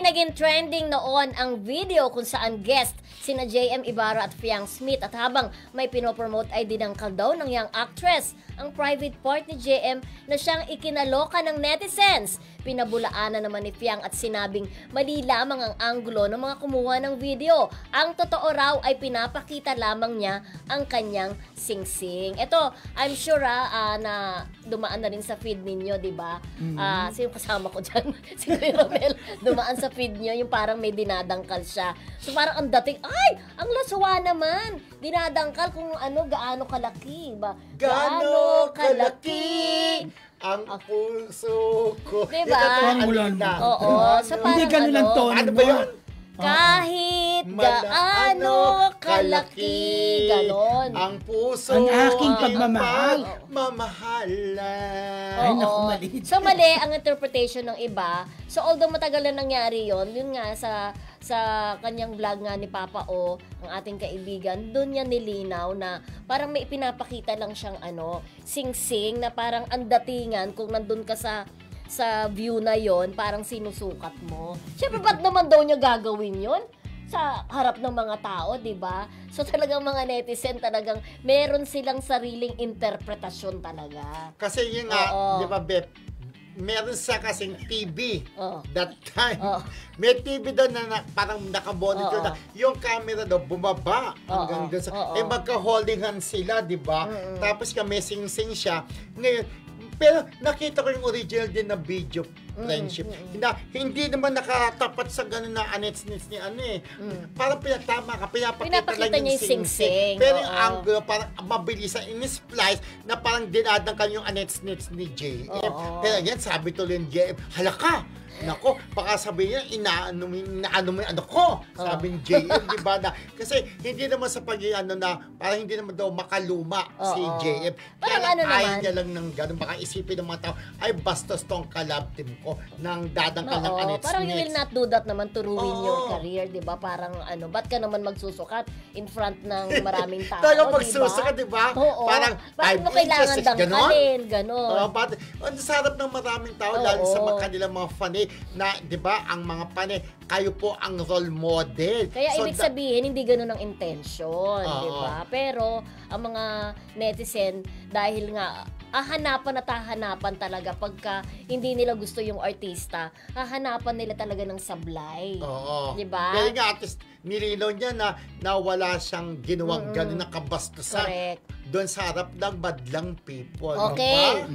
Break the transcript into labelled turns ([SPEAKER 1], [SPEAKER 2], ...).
[SPEAKER 1] naging trending noon ang video kung saan guest sina JM Ibarra at Fiang Smith, at habang may pinopromote ay dinangkal daw ng young actress ang private part ni JM na siyang ikinaloka ng netizens. Pinabulaanan naman ni Fiang at sinabing mali lamang ang anggulo ng mga kumuha ng video. Ang totoo raw ay pinapakita lamang niya ang kanyang singsing. Ito, I'm sure na dumaan na rin sa feed ninyo, di ba? Sino kasama ko dyan? Si Romel. Dumaan sa feed nyo, yung parang may dinadangkal siya. So parang ang dating, ay, ang laswa naman. Dinadangkal kung ano, gaano kalaki. Ba?
[SPEAKER 2] Gaano kalaki ang puso ko.
[SPEAKER 1] Diba?
[SPEAKER 2] Oo.
[SPEAKER 1] So parang
[SPEAKER 3] hindi ganun ang tono.
[SPEAKER 2] Ano ba yun?
[SPEAKER 1] Kahit gaano kalaki, ganon.
[SPEAKER 2] Ang puso
[SPEAKER 3] ang aking pagmamahal.
[SPEAKER 2] Mamahalan.
[SPEAKER 3] Ay, naku, mali.
[SPEAKER 1] So mali ang interpretation ng iba. So although matagal na nangyari yun nga sa kanyang vlog nga ni Papa O, ang ating kaibigan, doon niya nilinaw na parang may pinapakita lang siyang sing-sing na parang ang datingan kung nandun ka sa view na yon, parang sinusukat mo. Siyempre, ba't naman daw niya gagawin yon sa harap ng mga tao, di ba? So talagang mga netizen talagang meron silang sariling interpretasyon talaga.
[SPEAKER 2] Kasi yun nga, di ba, Beth, meron sa kasing TV that time. May TV doon na parang nakamonitor na yung camera daw bumaba hanggang doon sa magka-holding hands sila, di ba? Tapos may sing-sing siya. Ngayon, pero nakita ko yung original din na video friendship. Hindi naman nakatapat sa gano'n na anets-nets ni Parang pinatama ka, pinapakita lang yung sing-sing. Pero yung angle, parang mabilis in splice na parang dinadangkan yung anets-nets ni JM. Pero yan, sabi tuloy yung JM, halaka! Nako, baka sabihin niya, inaano mo yung ko, sabi ni JM, di ba? Kasi hindi naman sa parang hindi naman daw makaluma si JM. Kaya ayaw niya lang ng gano'n, baka isipin ng mga tao, ay bastos tong collab team ko, nang dadangkal ng anets-nets.
[SPEAKER 1] Parang you will not do that naman to ruin your career, di ba? Parang ba't ka naman magsusukat in front ng maraming tao, di ba?
[SPEAKER 2] Talagang magsusukat, di ba? Parang,
[SPEAKER 1] bakit mo kailangan dangkalin, gano'n?
[SPEAKER 2] Sa harap ng maraming tao, lalo sa kanilang mga fanay, na, di ba, ang mga panay, kayo po ang role model.
[SPEAKER 1] Kaya ibig sabihin, hindi ganun ang intention, di ba? Pero, ang mga netizen, dahil nga, hahanapan talaga pagka hindi nila gusto yung artista, hahanapan nila talaga ng sablay. Di ba?
[SPEAKER 2] Kaya nga, at least, nilinaw niya na wala siyang ginawang gano'n na kabastusan doon sa harap ng madlang people.
[SPEAKER 1] Okay.